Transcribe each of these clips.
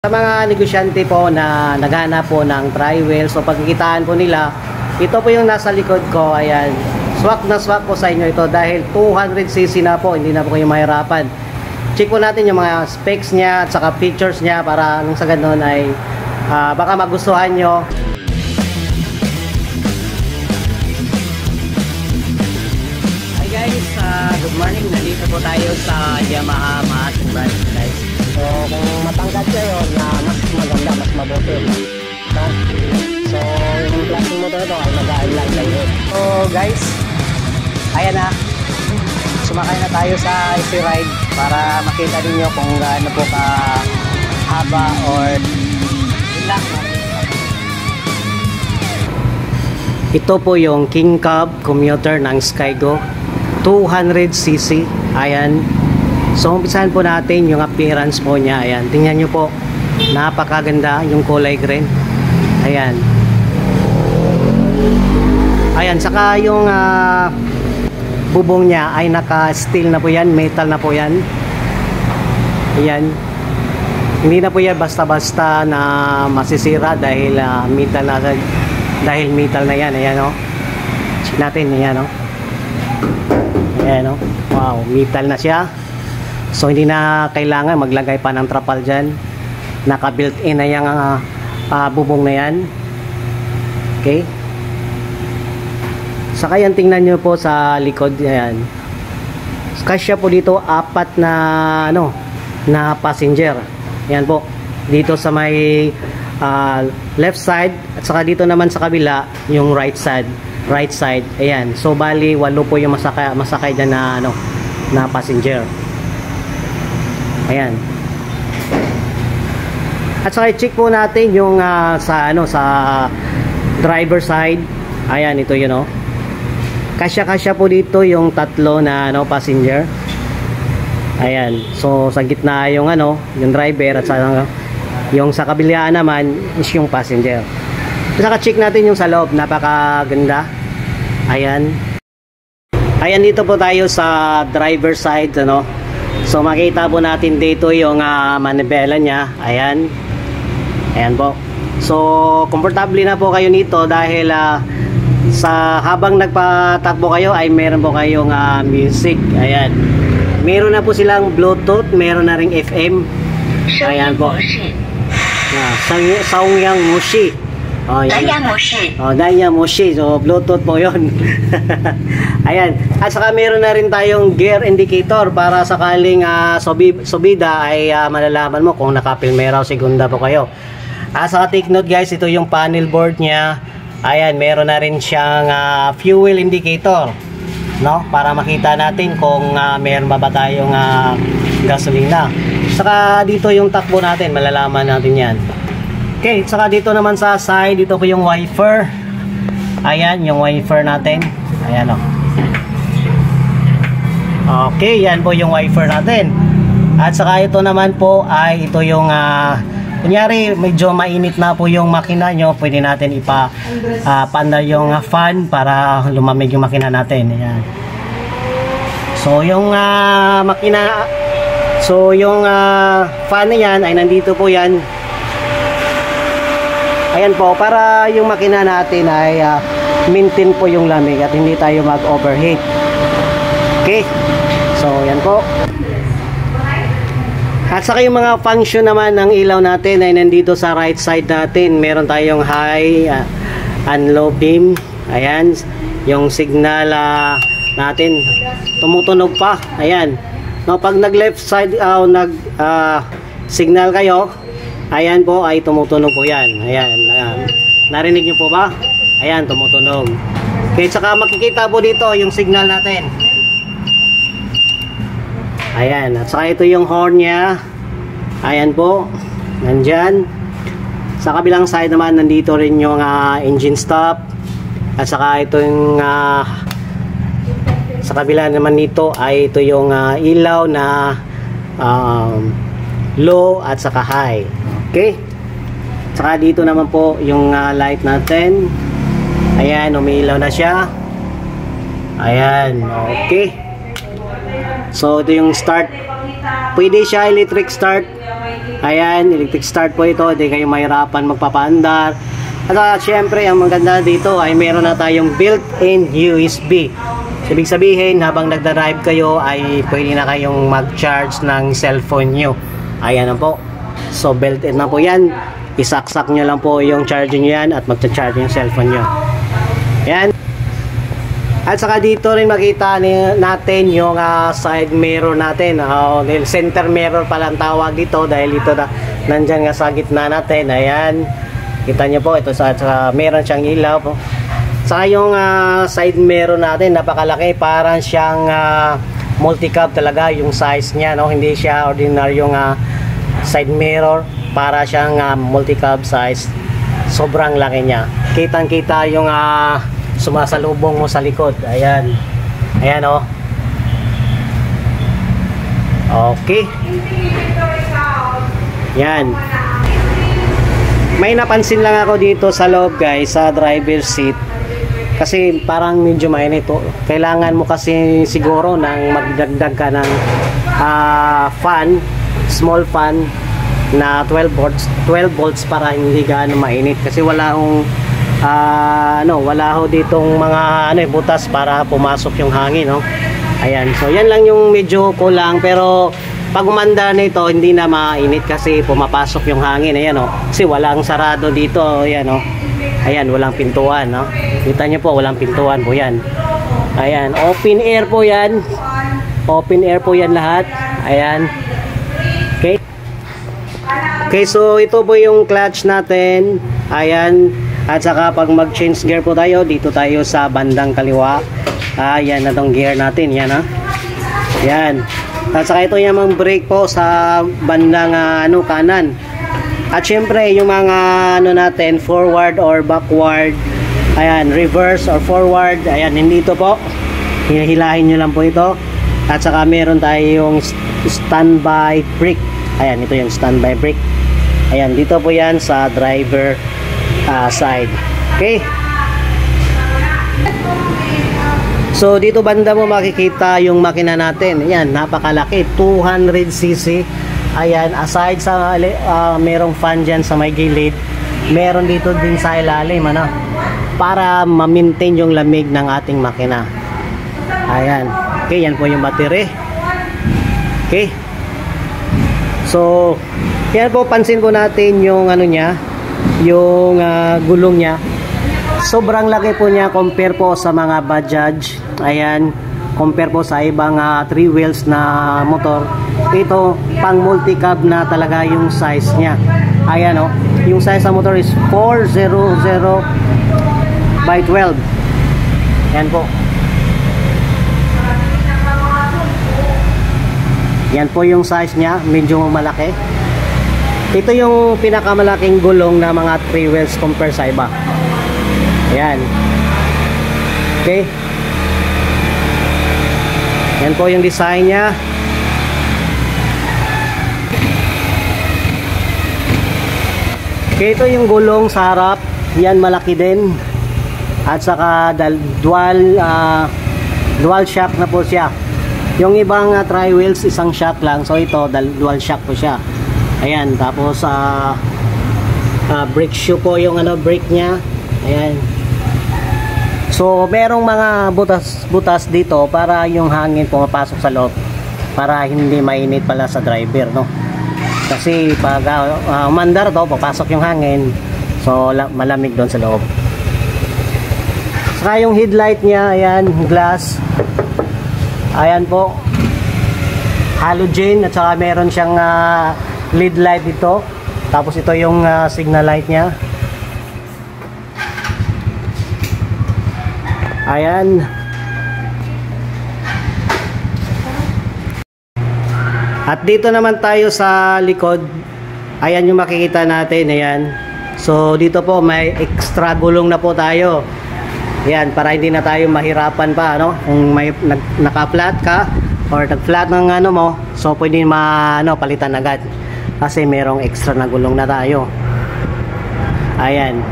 Sa mga negosyante po na naghanap po ng tri-wheel, so pagkikitaan po nila, ito po yung nasa likod ko, ayan. Swak na swak po sa inyo ito dahil 200cc na po, hindi na po kayo mahirapan. Check po natin yung mga specs niya at saka features niya para nung sa ganun ay baka magustuhan nyo. Hi guys, good morning. Nandito po tayo sa Yamaha Mahasing Branch guys. So kung matangkad kayo na mas maganda, mas mabuti. So yung klaseng motor ito ay mag-align kayo. So guys, ayan na. Sumakay na tayo sa easy ride para makita ninyo kung gaano po ka haba or ilang. Ito po yung King Cab commuter ng Skygo 200cc. Ayan. So umpisahan po natin yung appearance po niya. Ayan. Tingnan nyo po. Napakaganda yung kulay green. Ayan. Ayan. Saka yung bubong niya ay naka-steel na po yan. Metal na po yan. Ayan. Hindi na po yan basta-basta na masisira dahil metal na. Dahil metal na yan. Ayan o. Check natin. Ayan o. Ayan o. Wow. Metal na siya. So hindi na kailangan maglagay pa ng trapal dyan. Naka-built-in na yung bubong na yan. Okay. Saka yan tingnan nyo po sa likod. Ayan. Kasya po dito apat na na passenger. Ayan po. Dito sa may left side at saka dito naman sa kabila yung right side. Ayan. So bali 8 po yung masakay dyan na na passenger. Ayan. At saka i-check po natin yung sa driver side. Ayan, ito yun Kasya-kasya po dito yung tatlo na passenger. Ayan. So sa gitna yung yung driver at yung sa kabilaan naman is yung passenger. At saka check natin yung sa loob, napakaganda. Ayan. Ayan, dito po tayo sa driver side So makita po natin dito yung manibela niya. Ayan. Ayan po. So komportable na po kayo nito dahil sa habang nagpatakbo kayo ay meron po kayong music. Ayan. Meron na po silang Bluetooth, meron na ring FM. Ayan po. Saungyang Mushi. Danya Mushi. So Bluetooth po 'yon. Ayan. At saka meron na rin tayong gear indicator para sakaling subida ay malalaman mo kung naka-primera o segunda po kayo. Saka take note guys, ito yung panel board niya. Ayan, meron na rin siyang fuel indicator, para makita natin kung meron ba tayong gasolina. Saka dito yung takbo natin, malalaman natin yan. Okay, saka dito naman sa side, dito po yung wiper. Ayan, yung wiper natin. Ayan Okay, yan po yung wiper natin. At saka ito naman po ay ito yung kunyari medyo mainit na po yung makina nyo, pwede natin ipapanda yung fan para lumamig yung makina natin. Ayan. So yung makina, yung fan na yan ay nandito po yan. Ayan po, para yung makina natin ay maintain po yung lamig at hindi tayo mag-overheat. Okay, so yan po. At saka yung mga function naman ng ilaw natin ay nandito sa right side natin. Meron tayong high and low beam. Ayan, yung signal natin tumutunog pa. Ayan. Pag nag left side signal kayo, ayan po ay tumutunog po yan. Ayan. Narinig nyo po ba? Ayan, tumutunog. Okay, saka makikita po dito yung signal natin. Ayan, at saka ito yung horn nya. Ayan po, nandyan. Sa kabilang side naman, nandito rin yung engine stop. At saka ito yung sa kabila naman nito ay ito yung ilaw na low at saka high. Okay. Saka dito naman po yung light natin. Ayan, umiilaw na siya. Ayan, okay. So ito yung start. Pwede siya electric start. Ayan, electric start po ito, hindi kayo mahirapan magpapaandar. At syempre, ang maganda dito ay meron na tayong built-in USB. Ibig sabihin, habang nagda-drive kayo ay pwede na kayong mag-charge ng cellphone nyo. Ayan na po. So, built-in na po yan. Isaksak nyo lang po yung charging nyo yan at mag-charge yung cellphone nyo. Ayan. At saka dito rin makita natin yung side mirror natin. Center mirror pala ang tawag dito dahil ito na nandyan nga sa gitna natin. Ayan. Kita nyo po, ito meron siyang ilaw po. Saka yung side mirror natin, napakalaki. Parang siyang multi-cab talaga yung size niya. No? Hindi siya ordinary yung side mirror. Para siyang multi-cab size. Sobrang laki niya. Kitang-kita yung sumasalubong mo sa likod. Ayan. Ayan o. Okay. Yan. May napansin lang ako dito sa loob guys, sa driver seat. Kasi parang medyo mainit. Kailangan mo kasi siguro nang magdagdag ka ng fan, small fan na 12 volts para hindi gaano mainit. Kasi wala akong wala ho ditong mga butas para pumasok yung hangin, no? Ayan. So yan lang yung medyo kulang, pero pag umanda nito hindi na mainit kasi pumapasok yung hangin. Ayan, oh. Kasi walang sarado dito. Ayan, oh. Ayan, walang pintuan, no? Kita nyo po, walang pintuan po yan. Ayan, open air po yan. Open air po yan lahat. Ayan. Okay. Okay, so ito po yung clutch natin. Ayan. At saka pag mag-change gear po tayo, dito tayo sa bandang kaliwa. Ayan na tong gear natin. Yan, ha. Yan. At saka ito yung mga brake po sa bandang kanan. At syempre yung mga natin, forward or backward, ayan, reverse or forward, ayan, hindi ito po. Hilahin nyo lang po ito. At saka meron tayong standby brake. Ayan, ito yung standby brake. Ayan, dito po yan sa driver side. Okay. So dito banda mo makikita yung makina natin. Ayan, napakalaki, 200cc. Ayan, aside sa merong fan dyan sa may gilid, meron dito din sa ilalim, para ma-maintain yung lamig ng ating makina. Ayan. Okay, yan po yung battery. Okay. So, yan po, pansin po natin yung niya, yung gulong niya. Sobrang laki po niya compare po sa mga Bajaj. Ayan, compare po sa ibang 3 wheels na motor. Ito, pang multi-cab na talaga yung size niya. Ayan, oh. Yung size sa motor is 400 by 12. Ayan po. Yan po yung size niya, medyo malaki. Ito yung pinakamalaking gulong na mga 3 wheels compare sa iba. Ayan. Okay. Yan po yung design niya. Okay, ito yung gulong sa harap. Yan, malaki din. At saka dual shock na po siya. Yung ibang tri-wheels, isang shock lang. So ito, dual shock po siya. Ayan, tapos brake shoe po yung brake niya. Ayan. So merong mga butas dito para yung hangin pumapasok sa loob, para hindi mainit pala sa driver, no? Kasi pag umandar to, papasok yung hangin, so malamig doon sa loob. Saka yung headlight niya, ayan, glass. Ayan po, halogen, at saka meron siyang LED light dito. Tapos ito yung signal light niya. Ayan. At dito naman tayo sa likod. Ayan yung makikita natin. Ayan. So dito po may extra gulong na po tayo. Ayan, para hindi na tayo mahirapan pa, kung may naka-flat ka or nag-flat ng mo, so pwede palitan agad. Kasi merong extra na gulong na tayo. Ayan.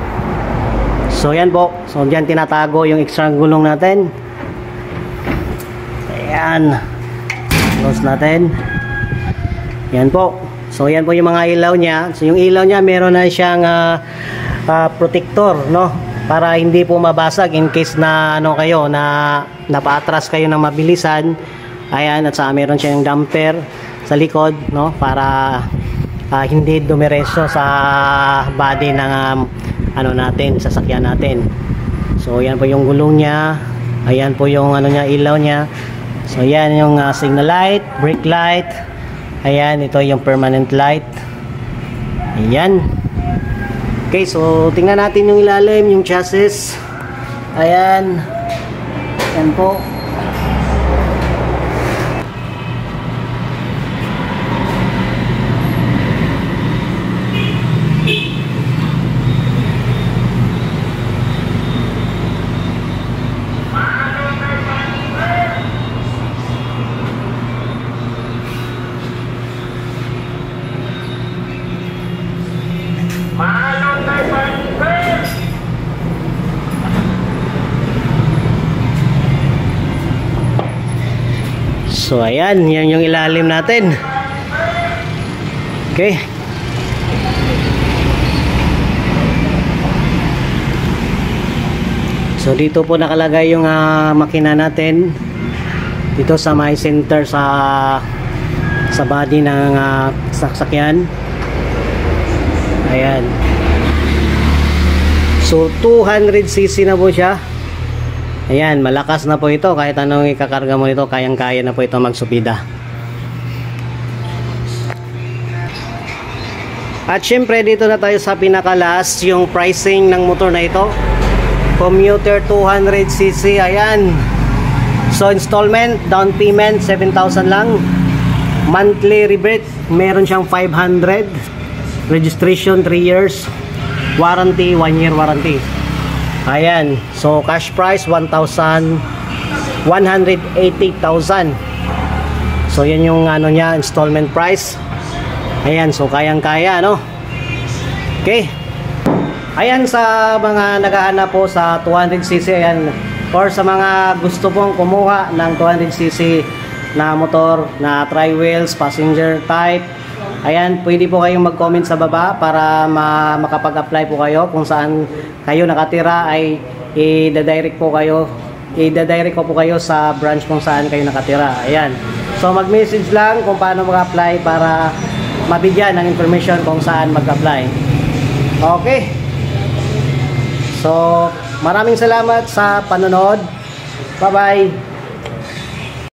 So yan po. So diyan tinatago yung extra gulong natin. Ayan. Close natin. Yan po. So yan po yung mga ilaw niya. So yung ilaw niya meron na siyang protector, no? Para hindi po mabasag in case na ano kayo na napaatras kayo ng mabilisan. Ayan, at saka meron siyang damper sa likod, no? Para hindi dumiretso sa body ng ano natin, sasakyan natin. So yan po yung gulong niya. Ayan po yung ano niya, ilaw niya. So yan yung signal light, brake light. Ayan, ito yung permanent light. Ayan. Okay, so tingnan natin yung ilalim, yung chassis. Ayan. Ayan po. So ayan, yan yung ilalim natin. Okay. So dito po nakalagay yung makina natin. Dito sa my center sa body ng sasakyan. Ayan. So 200cc na po siya. Ayan, malakas na po ito. Kahit anong ikakarga mo ito, kayang-kaya na po ito magsubida. At syempre dito na tayo sa pinaka-last, yung pricing ng motor na ito. Commuter 200cc, ayan. So installment, down payment 7,000 lang. Monthly rebate, meron siyang 500. Registration 3 years. Warranty, 1 year warranty. Ayan, so cash price 180,000. So yan yung ano niya, installment price. Ayan, so kayang-kaya, no? Okay. Ayan, sa mga naghahanap po sa 200cc, ayan, or sa mga gusto pong kumuha ng 200cc na motor na tri-wheels, passenger type. Ayan, pwede po kayong mag-comment sa baba para makapag-apply po kayo. Kung saan kayo nakatira ay i-direct ko po kayo sa branch kung saan kayo nakatira. Ayan. So mag-message lang kung paano mag-apply para mabigyan ng information kung saan mag-apply. Okay. So maraming salamat sa panonood. Bye-bye.